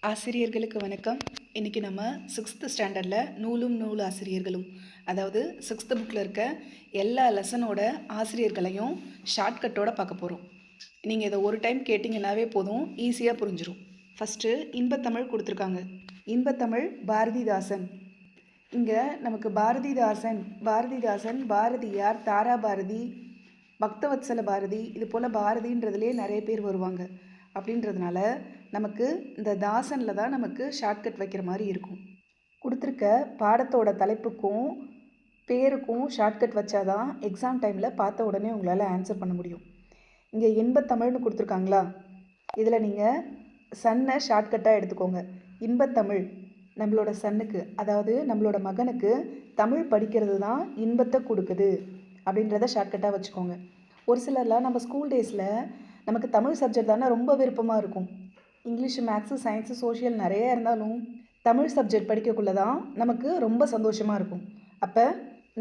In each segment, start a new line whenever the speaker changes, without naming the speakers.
ஆசிரியர்களுக்கு வணக்கம். இன்றைக்கி நம்ம 6th ஸ்டாண்டர்டில் நூலும் நூல் ஆசிரியர்களும், அதாவது 6th புக்கில் இருக்க எல்லா லெசனோட ஆசிரியர்களையும் ஷார்ட்கட்டோடு பார்க்க போகிறோம். நீங்கள் இதை ஒரு டைம் கேட்டிங்கன்னாவே போதும், ஈஸியாக புரிஞ்சிடும். ஃபஸ்ட்டு இன்பத்தமிழ் கொடுத்துருக்காங்க. இன்பத்தமிழ் பாரதிதாசன். இங்கே நமக்கு பாரதிதாசன், பாரதியார், தாராபாரதி, பக்தவத்சல பாரதி, இது போல் பாரதின்றதுலேயே நிறைய பேர் வருவாங்க. அப்படின்றதுனால நமக்கு இந்த தாசனில் தான் நமக்கு ஷார்ட்கட் வைக்கிற மாதிரி இருக்கும். கொடுத்துருக்க பாடத்தோட தலைப்புக்கும் பேருக்கும் ஷார்ட்கட் வச்சாதான் எக்ஸாம் டைமில் பார்த்த உடனே உங்களால் ஆன்சர் பண்ண முடியும். இங்கே இன்பத்தமிழ்னு கொடுத்துருக்காங்களா, இதில் நீங்கள் சன்னை ஷார்ட்கட்டாக எடுத்துக்கோங்க. இன்பத்தமிழ் நம்மளோட சன்னுக்கு, அதாவது நம்மளோட மகனுக்கு தமிழ் படிக்கிறது தான் இன்பத்தை கொடுக்குது அப்படின்றத ஷார்ட்கட்டாக வச்சுக்கோங்க. ஒரு சிலர்லாம் நம்ம ஸ்கூல் டேஸில் நமக்கு தமிழ் சப்ஜெக்ட் தானே ரொம்ப விருப்பமாக இருக்கும். இங்கிலீஷு, மேக்ஸு, சயின்ஸு, சோஷியல் நிறைய இருந்தாலும் தமிழ் சப்ஜெக்ட் படிக்கக்குள்ளே தான் நமக்கு ரொம்ப சந்தோஷமாக இருக்கும். அப்போ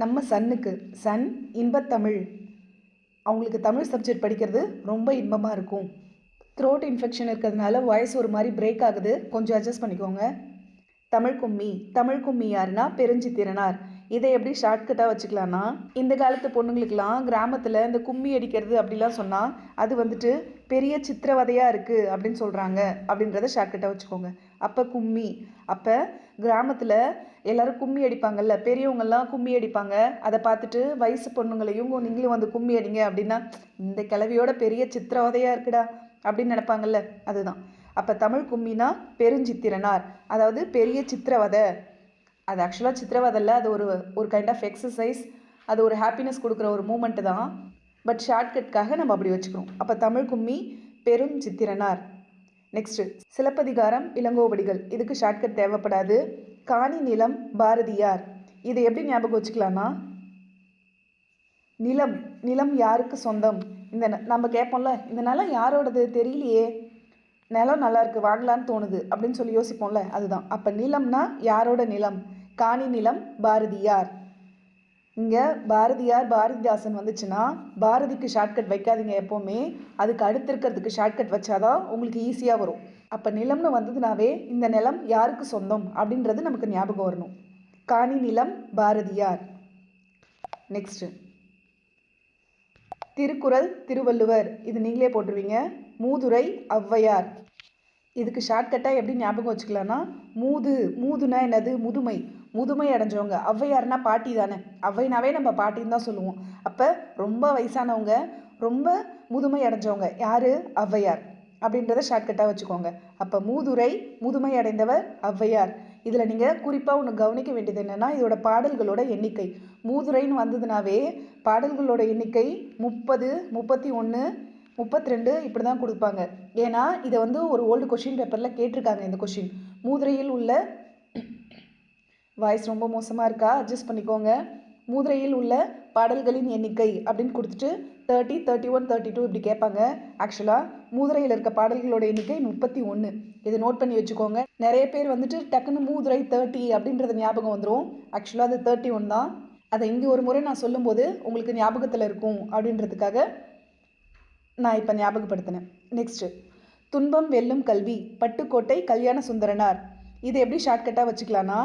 நம்ம சன்னுக்கு சன் இன்பத்தமிழ், அவங்களுக்கு தமிழ் சப்ஜெக்ட் படிக்கிறது ரொம்ப இன்பமாக இருக்கும். த்ரோட் இன்ஃபெக்ஷன் இருக்கிறதுனால வாய்ஸ் ஒரு மாதிரி பிரேக் ஆகுது, கொஞ்சம் அட்ஜஸ்ட் பண்ணிக்கோங்க. தமிழ் கும்மி யாருன்னா பெருஞ்சித்திரனார். இதை எப்படி ஷார்ட்கட்டாக வச்சுக்கலான்னா, இந்த காலத்து பொண்ணுங்களுக்கெல்லாம் கிராமத்தில் இந்த கும்மி அடிக்கிறது அப்படிலாம் சொன்னால் அது வந்துட்டு பெரிய சித்திரவதையாக இருக்குது அப்படின்னு சொல்கிறாங்க அப்படின்றத ஷார்ட்கட்டாக வச்சுக்கோங்க. அப்போ கும்மி, அப்போ கிராமத்தில் எல்லோரும் கும்மி அடிப்பாங்கல்ல, பெரியவங்கள்லாம் கும்மி அடிப்பாங்க. அதை பார்த்துட்டு வயசு பொண்ணுங்களையும் நீங்களும் வந்து கும்மி அடிங்க அப்படின்னா, இந்த கிளவியோட பெரிய சித்திரவதையாக இருக்குடா அப்படின்னு நினைப்பாங்கல்ல, அதுதான். அப்போ தமிழ் கும்மினா பெருஞ்சித்திரனார், அதாவது பெரிய சித்திரவதை. அது ஆக்சுவலாக சித்திரவதை இல்லை, அது ஒரு கைண்ட் ஆஃப் எக்ஸசைஸ், அது ஒரு ஹாப்பினஸ் கொடுக்குற ஒரு மூமெண்ட்டு தான். பட் ஷார்ட்கட்காக நம்ம அப்படி வச்சுக்கிறோம். அப்போ தமிழ் கும்மி பெருஞ்சித்திரனார். நெக்ஸ்ட்டு சிலப்பதிகாரம் இளங்கோவடிகள், இதுக்கு ஷார்ட்கட் தேவைப்படாது. காணி நிலம் பாரதியார். இதை எப்படி ஞாபகம் வச்சுக்கலான்னா, நிலம் யாருக்கு சொந்தம், இந்த நம்ம கேட்போம்ல, இந்த நிலம் யாரோடது தெரியலையே, நிலம் நல்லா இருக்குது வாங்கலான்னு தோணுது அப்படின்னு சொல்லி யோசிப்போம்ல, அதுதான். அப்போ நிலம்னா யாரோட நிலம், காணி நிலம் பாரதியார். இங்கே பாரதியார் பாரதிதாசன் வந்துச்சுன்னா பாரதிக்கு ஷார்ட்கட் வைக்காதீங்க எப்போவுமே, அதுக்கு அடுத்து இருக்கிறதுக்கு ஷார்ட்கட் வச்சாதான் உங்களுக்கு ஈஸியாக வரும். அப்போ நிலம்னு வந்ததுனாவே இந்த நிலம் யாருக்கு சொந்தம் அப்படின்றது நமக்கு ஞாபகம் வரணும். காணி நிலம் பாரதியார். நெக்ஸ்ட்டு திருக்குறள் திருவள்ளுவர், இது நீங்களே போட்டுருவீங்க. மூதுரை ஔவையார். இதுக்கு ஷார்ட்கட்டாக எப்படி ஞாபகம் வச்சுக்கலான்னா, மூதுனா என்னது, முதுமை அடைஞ்சவங்க. ஔவையார்னா பாட்டி தானே, ஔவைனாவே நம்ம பாட்டின்னு தான் சொல்லுவோம். அப்போ ரொம்ப வயசானவங்க, ரொம்ப முதுமை அடைஞ்சவங்க யார், ஔவையார் அப்படின்றத ஷார்ட்கட்டாக வச்சுக்கோங்க. அப்போ மூதுரை முதுமை அடைந்தவர் ஔவையார். இதில் நீங்கள் குறிப்பாக ஒன்று கவனிக்க வேண்டியது என்னென்னா, இதோட பாடல்களோட எண்ணிக்கை. மூதுரைன்னு வந்ததுனாவே பாடல்களோட எண்ணிக்கை 30, 31, 32 இப்படி தான் கொடுப்பாங்க. ஏன்னா இதை வந்து ஒரு ஓல்டு கொஷின் பேப்பரில் கேட்டிருக்காங்க. இந்த கொஷின் மூதுரையில் உள்ள, வாய்ஸ் ரொம்ப மோசமாக இருக்கா, அட்ஜஸ்ட் பண்ணிக்கோங்க. மூதுரையில் உள்ள பாடல்களின் எண்ணிக்கை அப்படின்னு கொடுத்துட்டு 30, 31, 32 இப்படி கேட்பாங்க. ஆக்சுவலாக மூதுரையில் இருக்க பாடல்களோட எண்ணிக்கை 31. இதை நோட் பண்ணி வச்சுக்கோங்க. நிறைய பேர் வந்துட்டு டக்குன்னு மூதுரை 30 அப்படின்றது ஞாபகம் வந்துடும். ஆக்சுவலாக அது 31 தான். அதை இங்கே ஒரு முறை நான் சொல்லும்போது உங்களுக்கு ஞாபகத்தில் இருக்கும் அப்படின்றதுக்காக நான் இப்போ ஞாபகப்படுத்தினேன். நெக்ஸ்ட்டு துன்பம் வெல்லும் கல்வி பட்டுக்கோட்டை கல்யாண சுந்தரனார். இது எப்படி ஷார்ட்கட்டாக வச்சுக்கலான்னா,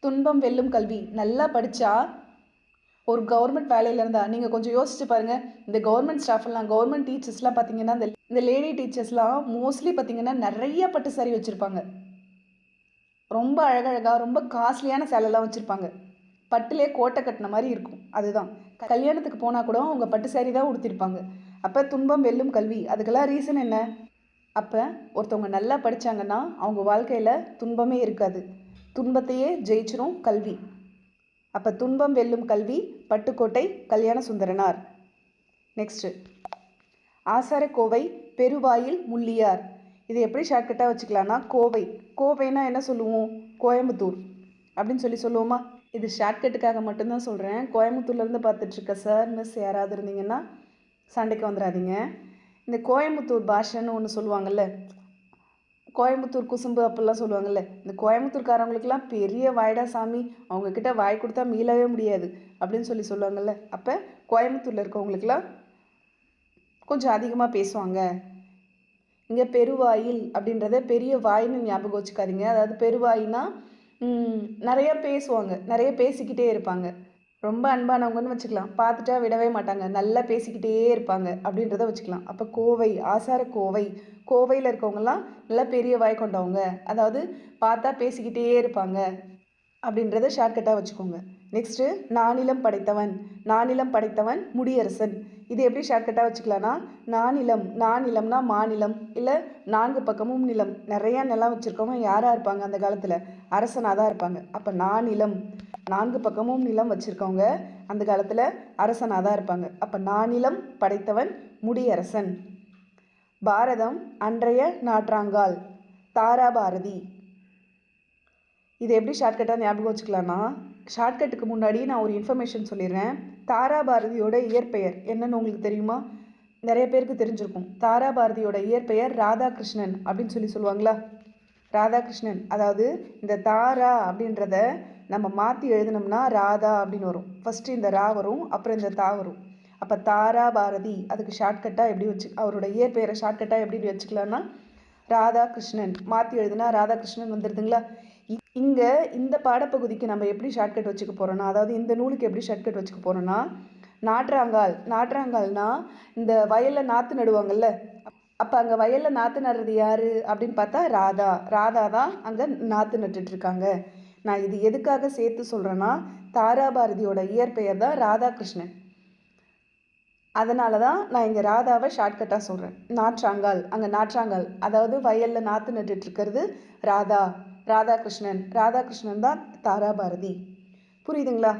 துன்பம் வெல்லும் கல்வி, நல்லா படித்தா ஒரு கவர்மெண்ட் வேலையில் இருந்தால், நீங்கள் கொஞ்சம் யோசிச்சு பாருங்கள், இந்த கவர்மெண்ட் ஸ்டாஃப்லாம், கவர்மெண்ட் டீச்சர்ஸ்லாம் பார்த்தீங்கன்னா, இந்த லேடி டீச்சர்ஸ்லாம் மோஸ்ட்லி பார்த்தீங்கன்னா நிறைய பட்டு சாரி வச்சுருப்பாங்க. ரொம்ப அழகழகாக ரொம்ப காஸ்ட்லியான சேலைலாம் வச்சுருப்பாங்க. பட்டுலே கோட்டை கட்டின மாதிரி இருக்கும். அதுதான் கல்யாணத்துக்கு போனால் கூட அவங்க பட்டு சாரி தான் உடுத்திருப்பாங்க. அப்போ துன்பம் வெல்லும் கல்வி, அதுக்கெல்லாம் ரீசன் என்ன, அப்போ ஒருத்தவங்க நல்லா படித்தாங்கன்னா அவங்க வாழ்க்கையில் துன்பமே இருக்காது, துன்பத்தையே ஜெயிச்சிரும் கல்வி. அப்போ துன்பம் வெல்லும் கல்வி பட்டுக்கோட்டை கல்யாண சுந்தரனார். நெக்ஸ்ட்டு ஆசாரக்கோவை பெருவாயில் முள்ளியார். இது எப்படி ஷார்ட்கட்டாக வச்சுக்கலான்னா, கோவைனா என்ன சொல்லுவோம், கோயம்புத்தூர் அப்படின்னு சொல்லுவோமா. இது ஷார்ட்கட்டுக்காக மட்டும்தான் சொல்கிறேன். கோயம்புத்தூர்லேருந்து பார்த்துட்ருக்க சார் மிஸ் யாராவது இருந்தீங்கன்னா சண்டைக்கு வந்துடாதீங்க. இந்த கோயம்புத்தூர் பாஷைன்னு ஒன்று சொல்லுவாங்கள்ல, கோயம்புத்தூர் குசும்பு அப்படிலாம் சொல்லுவாங்கள்ல, இந்த கோயம்புத்தூர்காரவங்களுக்குலாம் பெரிய வாய்டா சாமி, அவங்கக்கிட்ட வாய் கொடுத்தா மீளவே முடியாது அப்படின்னு சொல்லுவாங்கள்ல. அப்போ கோயம்புத்தூரில் இருக்கவங்களுக்கெல்லாம் கொஞ்சம் அதிகமாக பேசுவாங்க. இங்கே பெருவாயில் அப்படின்றத பெரிய வாயின்னு ஞாபகம் வச்சுக்காதீங்க. அதாவது பெருவாயின்னா நிறைய பேசுவாங்க, நிறைய பேசிக்கிட்டே இருப்பாங்க. ரொம்ப அன்பானவங்கன்னு வச்சுக்கலாம். பார்த்துட்டா விடவே மாட்டாங்க, நல்லா பேசிக்கிட்டே இருப்பாங்க அப்படின்றத வச்சுக்கலாம். அப்போ கோவை, ஆசார கோவை, கோவையில் இருக்கவங்கலாம் நல்லா பெரிய வாய் கொண்டவங்க, அதாவது பார்த்தா பேசிக்கிட்டே இருப்பாங்க அப்படின்றத ஷார்ட்கட்டாக வச்சுக்கோங்க. நெக்ஸ்ட்டு நானிலம் படைத்தவன், நானிலம் படைத்தவன் முடியரசன். இது எப்படி ஷார்ட்கட்டாக வச்சுக்கலான்னா நானிலம், நானிலம்னா மாநிலம் இல்லை 4 பக்கமும் நிலம், நிறையா நிலம் வச்சுருக்கவங்க யாராக இருப்பாங்க அந்த காலத்தில்? அரசனாக தான் இருப்பாங்க. அப்போ நானிலம், 4 பக்கமும் நிலம் வச்சுருக்கவங்க அந்த காலத்தில் அரசனாக தான் இருப்பாங்க. அப்போ நானிலம் படைத்தவன் முடியரசன். பாரதம் அன்றைய நாற்றாங்கால், தாராபாரதி. இது எப்படி ஷார்ட்கட்டாக ஞாபகம் வச்சுக்கலான்னா ஷார்ட்கட்டுக்கு முன்னாடி நான் ஒரு இன்ஃபர்மேஷன் சொல்லிடுறேன். தாராபாரதியோட இயற்பெயர் என்னன்னு உங்களுக்கு தெரியுமா? நிறைய பேருக்கு தெரிஞ்சிருக்கும். தாராபாரதியோட இயற்பெயர் ராதாகிருஷ்ணன் அப்படின்னு சொல்லுவாங்களா? ராதாகிருஷ்ணன். அதாவது இந்த தாரா அப்படின்றத நம்ம மாற்றி எழுதினோம்னா ராதா அப்படின்னு வரும். ஃபஸ்ட்டு இந்த ரா வரும், அப்புறம் இந்த தா வரும். அப்போ தாராபாரதி அதுக்கு ஷார்ட்கட்டாக எப்படி அவரோட இயற்பெயரை ஷார்ட்கட்டாக எப்படி வச்சுக்கலான்னா ராதாகிருஷ்ணன். மாற்றி எழுதுனா ராதாகிருஷ்ணன் வந்துடுதுங்களா? இங்கே இந்த பாடப்பகுதிக்கு நம்ம எப்படி ஷார்ட்கட் வச்சுக்க போகிறோன்னா, அதாவது இந்த நூலுக்கு எப்படி ஷார்ட்கட் வச்சுக்க போகிறோன்னா நாற்றாங்கால். நாற்றாங்கால்னா இந்த வயலில் நாற்று நடுவாங்கல்ல, அப்போ அங்கே வயலில் நாற்று நடுறது யார் அப்படின்னு பார்த்தா ராதா. ராதா தான் அங்கே நாற்று நட்டுட்ருக்காங்க. நான் இது எதுக்காக சேர்த்து சொல்கிறேன்னா தாராபாரதியோட இயற்பெயர் தான் ராதாகிருஷ்ணன். அதனால தான் நான் இங்கே ராதாவை ஷார்ட்கட்டாக சொல்கிறேன். நாற்றாங்கால், அங்கே நாற்றாங்கால் அதாவது வயலில் நாற்று நட்டுட்ருக்கிறது ராதா. ராதாகிருஷ்ணன், ராதாகிருஷ்ணன் தான் தாராபாரதி. புரியுதுங்களா?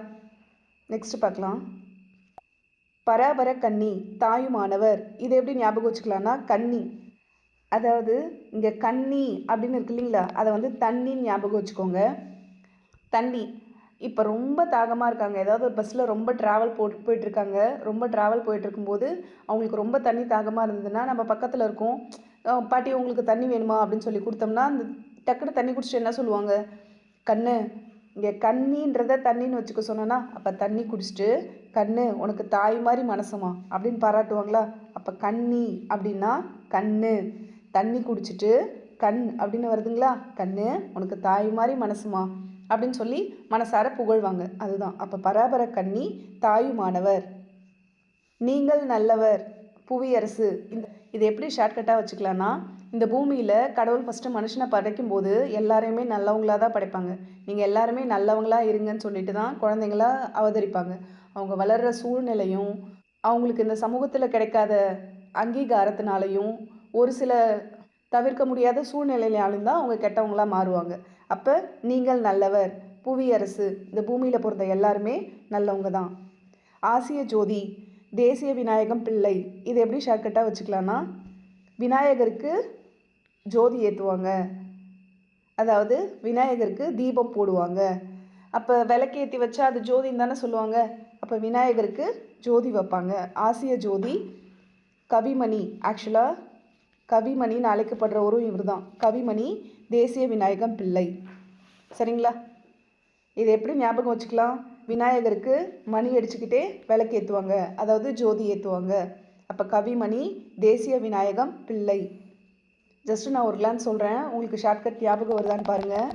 நெக்ஸ்ட் பார்க்கலாம். பராபர கன்னி, தாயுமானவர். இது எப்படி ஞாபகம் வச்சுக்கலான்னா கன்னி, அதாவது இங்கே கன்னி அப்படின்னு இருக்கு இல்லைங்களா, அதை வந்து தண்ணின்னு ஞாபகம் வச்சுக்கோங்க. தண்ணி. இப்போ ரொம்ப தாகமாக இருக்காங்க, ஏதாவது ஒரு பஸ்ஸில் ரொம்ப ட்ராவல் போயிட்டுருக்காங்க, ரொம்ப ட்ராவல் போயிட்டுருக்கும்போது அவங்களுக்கு ரொம்ப தண்ணி தாகமாக இருந்ததுன்னா நம்ம பக்கத்தில் இருக்கோம், பாட்டி உங்களுக்கு தண்ணி வேணுமா அப்படின்னு சொல்லி கொடுத்தோம்னா அந்த டக்குன்னு தண்ணி குடிச்சிட்டு என்ன சொல்லுவாங்க? கண்ணு, இங்கே கண்ணின்றத தண்ணின்னு வச்சுக்க சொன்னேன்னா அப்போ தண்ணி குடிச்சிட்டு கண்ணு உனக்கு தாய் மாதிரி மனசுமா அப்படின்னு பாராட்டுவாங்களா? அப்போ கண்ணி அப்படின்னா கண்ணு, தண்ணி குடிச்சிட்டு கண் அப்படின்னு வருதுங்களா, கண்ணு உனக்கு தாய் மாதிரி மனசுமா அப்படின்னு சொல்லி மனசார புகழ்வாங்க. அதுதான். அப்போ பராபர கன்னி, தாயுமானவர். நீங்கள் நல்லவர், புவியரசு. இதை எப்படி ஷார்ட்கட்டாக வச்சுக்கலான்னா இந்த பூமியில் கடவுள் ஃபஸ்ட்டு மனுஷனை படைக்கும் போது எல்லாரையுமே நல்லவங்களாக தான் படைப்பாங்க. நீங்கள் எல்லாருமே நல்லவங்களாக இருங்கன்னு சொல்லிட்டு தான் குழந்தைங்களா அவதரிப்பாங்க. அவங்க வளர்கிற சூழ்நிலையும் அவங்களுக்கு இந்த சமூகத்தில் கிடைக்காத அங்கீகாரத்தினாலையும் ஒரு சில தவிர்க்க முடியாத சூழ்நிலையாலும் தான் அவங்க கெட்டவங்களாக மாறுவாங்க. அப்போ நீங்கள் நல்லவர், புவியரசு, இந்த பூமியில் பிறந்த எல்லாருமே நல்லவங்க தான். ஆசிய ஜோதி, தேசிய விநாயகம் பிள்ளை. இது எப்படி ஷார்ட்கட்டாக வச்சுக்கலான்னா விநாயகருக்கு ஜோதி ஏற்றுவாங்க, அதாவது விநாயகருக்கு தீபம் போடுவாங்க. அப்போ விளக்கேற்றி வச்சா அது ஜோதின்னு தானே சொல்லுவாங்க. அப்போ விநாயகருக்கு ஜோதி வைப்பாங்க. ஆசிய ஜோதி. கவிமணி, ஆக்சுவலாக கவிமணின்னு அழைக்கப்படுறவரும் இவர் தான். கவிமணி, தேசிய விநாயகம் பிள்ளை. சரிங்களா? இது எப்படி ஞாபகம் வச்சுக்கலாம்? விநாயகருக்கு மணி அடிச்சுக்கிட்டே விளக்கேற்றுவாங்க, அதாவது ஜோதி ஏற்றுவாங்க. அப்போ கவிமணி, தேசிய விநாயகம் பிள்ளை. ஜஸ்ட்டு நான் ஒரு கிளான்ஸ் சொல்கிறேன், உங்களுக்கு ஷார்ட்கட் ஞாபகம் வருதான்னு பாருங்கள்.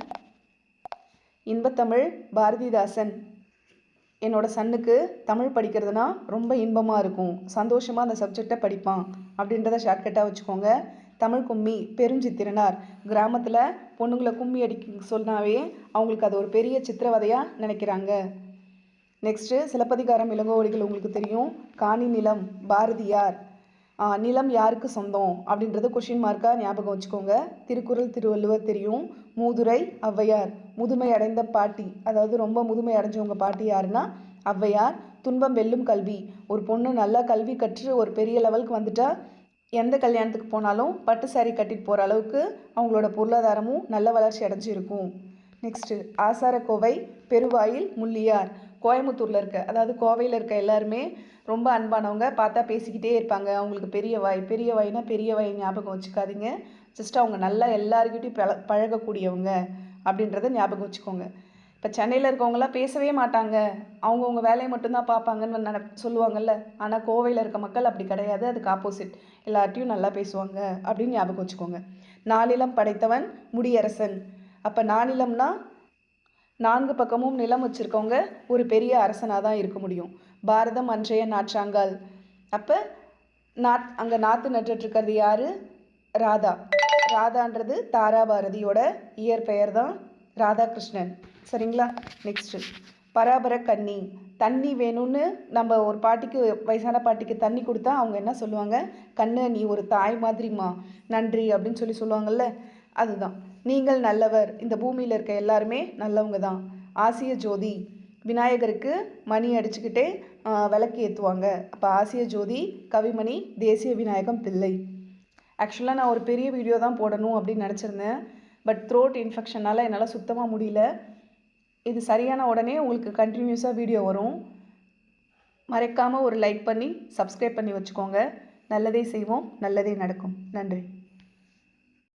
இன்பத்தமிழ் பாரதிதாசன். என்னோட சன்னுக்கு தமிழ் படிக்கிறதுனா ரொம்ப இன்பமாக இருக்கும், சந்தோஷமாக அந்த சப்ஜெக்டை படிப்பான் அப்படின்றத ஷார்ட்கட்டாக வச்சுக்கோங்க. தமிழ் கும்மி, பெருஞ்சித்திரனார். கிராமத்தில் பொண்ணுங்களை கும்மி அடிக்க சொன்னாவே அவங்களுக்கு அது ஒரு பெரிய சித்திரவதையாக நினைக்கிறாங்க. நெக்ஸ்ட்டு சிலப்பதிகாரம் இளங்கோவடிகள் உங்களுக்கு தெரியும். காணி நிலம், பாரதியார். நிலம் யாருக்கு சொந்தம் அப்படின்றது கொஷின் மார்க்காக ஞாபகம் வச்சுக்கோங்க. திருக்குறள் திருவள்ளுவர் தெரியும். மூதுரை ஔவையார், முதுமை அடைந்த பாட்டி, அதாவது ரொம்ப முதுமை அடைஞ்சவங்க பாட்டி யாருன்னா ஔவையார். துன்பம் வெல்லும் கல்வி, ஒரு பொண்ணு நல்லா கல்வி கற்று ஒரு பெரிய லெவலுக்கு வந்துட்டா எந்த கல்யாணத்துக்கு போனாலும் பட்டு சாரி கட்டிட்டு போகிற அளவுக்கு அவங்களோட பொருளாதாரமும் நல்ல வளர்ச்சி அடைஞ்சிருக்கும். நெக்ஸ்ட்டு ஆசாரக்கோவை, பெருவாயில், முள்ளியார். கோயம்புத்தூரில் இருக்க, அதாவது கோவையில் இருக்க எல்லாருமே ரொம்ப அன்பானவங்க, பார்த்தா பேசிக்கிட்டே இருப்பாங்க. அவங்களுக்கு பெரிய வாய், பெரிய வாய்னா பெரிய வாய் ஞாபகம் வச்சுக்காதீங்க. ஜஸ்ட் அவங்க நல்லா எல்லாருக்கிட்டையும் பழகக்கூடியவங்க அப்படின்றத ஞாபகம் வச்சுக்கோங்க. இப்போ சென்னையில் இருக்கவங்களாம் பேசவே மாட்டாங்க, அவங்கவுங்க வேலையை மட்டும்தான் பார்ப்பாங்கன்னு சொல்லுவாங்கல்ல. ஆனால் கோவையில் இருக்க மக்கள் அப்படி கிடையாது, அதுக்கு ஆப்போசிட். எல்லார்ட்டையும் நல்லா பேசுவாங்க அப்படின்னு ஞாபகம் வச்சுக்கோங்க. நானிலம் படைத்தவன் முடியரசன். அப்போ நானிலம்னா 4 பக்கமும் நிலம் வச்சுருக்கவங்க ஒரு பெரிய அரசனாக தான் இருக்க முடியும். பாரதம் அன்றைய நாற்றாங்கால். அப்போ அங்கே நாற்று நட்டுட்ருக்கிறது யார்? ராதா. ராதான்றது தாராபாரதியோட இயற்பெயர் தான் ராதாகிருஷ்ணன். சரிங்களா? நெக்ஸ்ட்டு பராபர கன்னி. தண்ணி வேணும்னு நம்ம ஒரு பாட்டிக்கு, வயசான பாட்டிக்கு தண்ணி கொடுத்தா அவங்க என்ன சொல்லுவாங்க? கண்ணு, நீ ஒரு தாய் மாதிரிம்மா, நன்றி அப்படின்னு சொல்லுவாங்கள்ல, அதுதான். நீங்கள் நல்லவர். இந்த பூமியில் இருக்க எல்லாருமே நல்லவங்க தான். ஆசிய ஜோதி. விநாயகருக்கு மணி அடிச்சுக்கிட்டே விளக்கு ஏற்றுவாங்க. அப்போ ஆசிய ஜோதி கவிமணி தேசிய விநாயகம் பிள்ளை. ஆக்சுவலாக நான் ஒரு பெரிய வீடியோ தான் போடணும் அப்படின்னு நினச்சிருந்தேன். பட் த்ரோட் இன்ஃபெக்ஷனால் என்னால் சுத்தமாக முடியல. இது சரியான உடனே உங்களுக்கு கண்டினியூஸாக வீடியோ வரும். மறக்காமல் ஒரு லைக் பண்ணி சப்ஸ்கிரைப் பண்ணி வச்சுக்கோங்க. நல்லதே செய்வோம், நல்லதே நடக்கும். நன்றி.